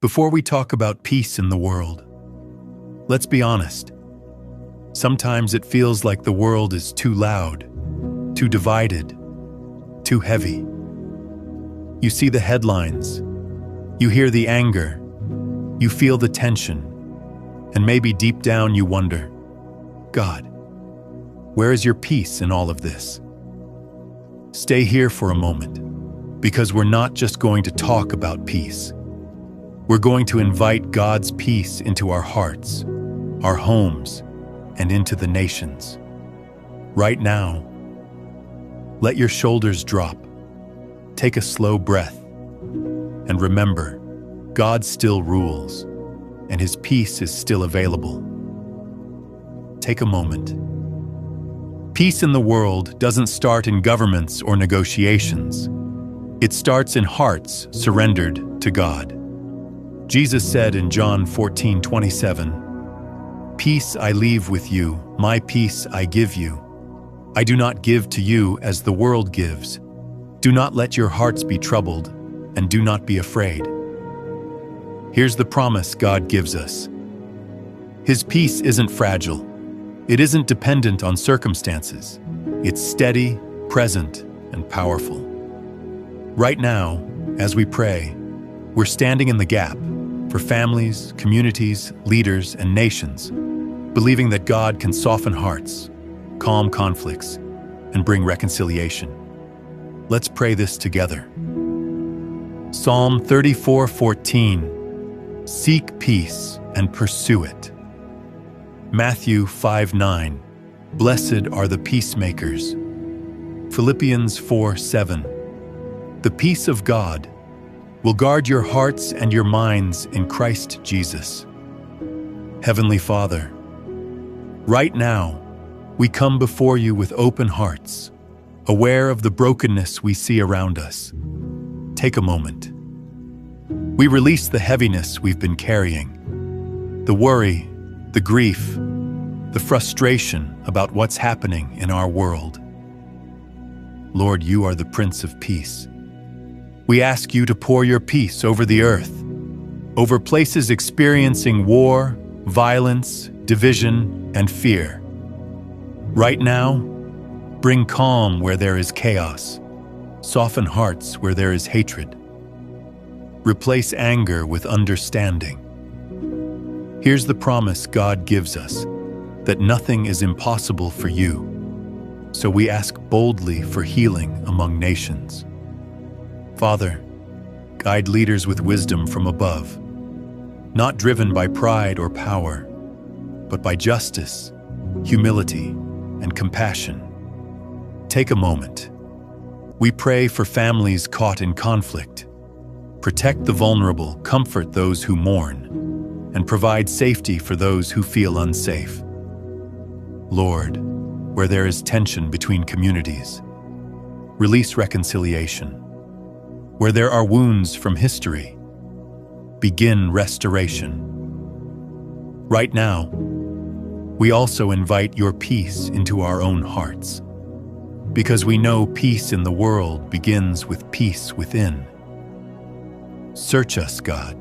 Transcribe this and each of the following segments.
Before we talk about peace in the world, let's be honest. Sometimes it feels like the world is too loud, too divided, too heavy. You see the headlines, you hear the anger, you feel the tension, and maybe deep down you wonder, God, where is your peace in all of this? Stay here for a moment, because we're not just going to talk about peace. We're going to invite God's peace into our hearts, our homes, and into the nations. Right now, let your shoulders drop. Take a slow breath, and remember, God still rules, and His peace is still available. Take a moment. Peace in the world doesn't start in governments or negotiations. It starts in hearts surrendered to God. Jesus said in John 14:27, "Peace I leave with you, my peace I give you. I do not give to you as the world gives. Do not let your hearts be troubled, and do not be afraid." Here's the promise God gives us. His peace isn't fragile. It isn't dependent on circumstances. It's steady, present, and powerful. Right now, as we pray, we're standing in the gap for families, communities, leaders, and nations, believing that God can soften hearts, calm conflicts, and bring reconciliation. Let's pray this together. Psalm 34:14, "Seek peace and pursue it." Matthew 5:9, "Blessed are the peacemakers." Philippians 4:7, "The peace of God will guard your hearts and your minds in Christ Jesus." Heavenly Father, right now, we come before you with open hearts, aware of the brokenness we see around us. Take a moment. We release the heaviness we've been carrying, the worry, the grief, the frustration about what's happening in our world. Lord, you are the Prince of Peace. We ask you to pour your peace over the earth, over places experiencing war, violence, division, and fear. Right now, bring calm where there is chaos, soften hearts where there is hatred. Replace anger with understanding. Here's the promise God gives us, that nothing is impossible for you. So we ask boldly for healing among nations. Father, guide leaders with wisdom from above, not driven by pride or power, but by justice, humility, and compassion. Take a moment. We pray for families caught in conflict. Protect the vulnerable, comfort those who mourn, and provide safety for those who feel unsafe. Lord, where there is tension between communities, release reconciliation. Where there are wounds from history, begin restoration. Right now, we also invite your peace into our own hearts, because we know peace in the world begins with peace within. Search us, God.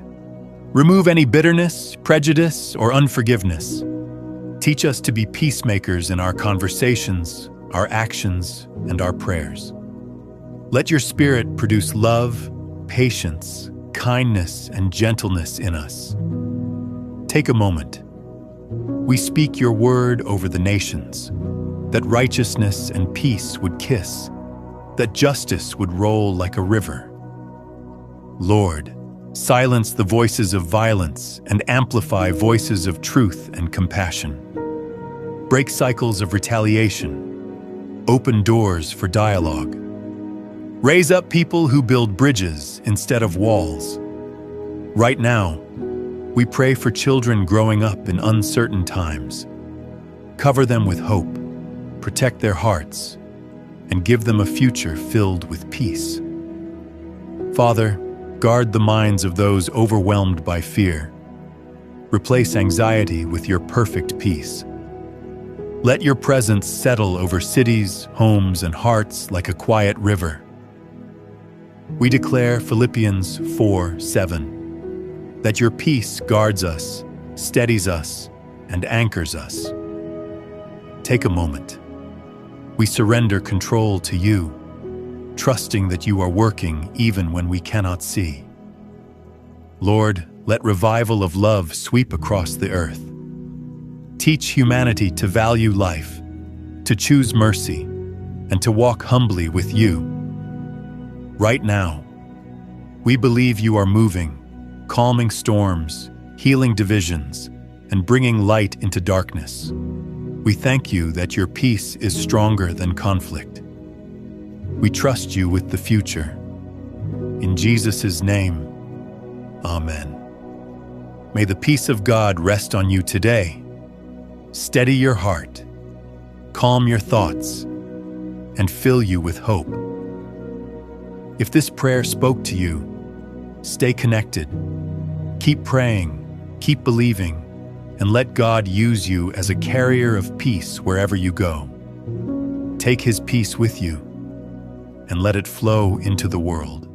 Remove any bitterness, prejudice, or unforgiveness. Teach us to be peacemakers in our conversations, our actions, and our prayers. Let your Spirit produce love, patience, kindness, and gentleness in us. Take a moment. We speak your word over the nations, that righteousness and peace would kiss, that justice would roll like a river. Lord, silence the voices of violence and amplify voices of truth and compassion. Break cycles of retaliation. Open doors for dialogue. Raise up people who build bridges instead of walls. Right now, we pray for children growing up in uncertain times. Cover them with hope, protect their hearts, and give them a future filled with peace. Father, guard the minds of those overwhelmed by fear. Replace anxiety with your perfect peace. Let your presence settle over cities, homes, and hearts like a quiet river. We declare Philippians 4:7. that your peace guards us, steadies us, and anchors us. Take a moment. We surrender control to you, trusting that you are working even when we cannot see. Lord, let revival of love sweep across the earth. Teach humanity to value life, to choose mercy, and to walk humbly with you. Right now, we believe you are moving, calming storms, healing divisions, and bringing light into darkness. We thank you that your peace is stronger than conflict. We trust you with the future. In Jesus' name, Amen. May the peace of God rest on you today. Steady your heart, calm your thoughts, and fill you with hope. If this prayer spoke to you, stay connected. Keep praying, keep believing, and let God use you as a carrier of peace wherever you go. Take His peace with you and let it flow into the world.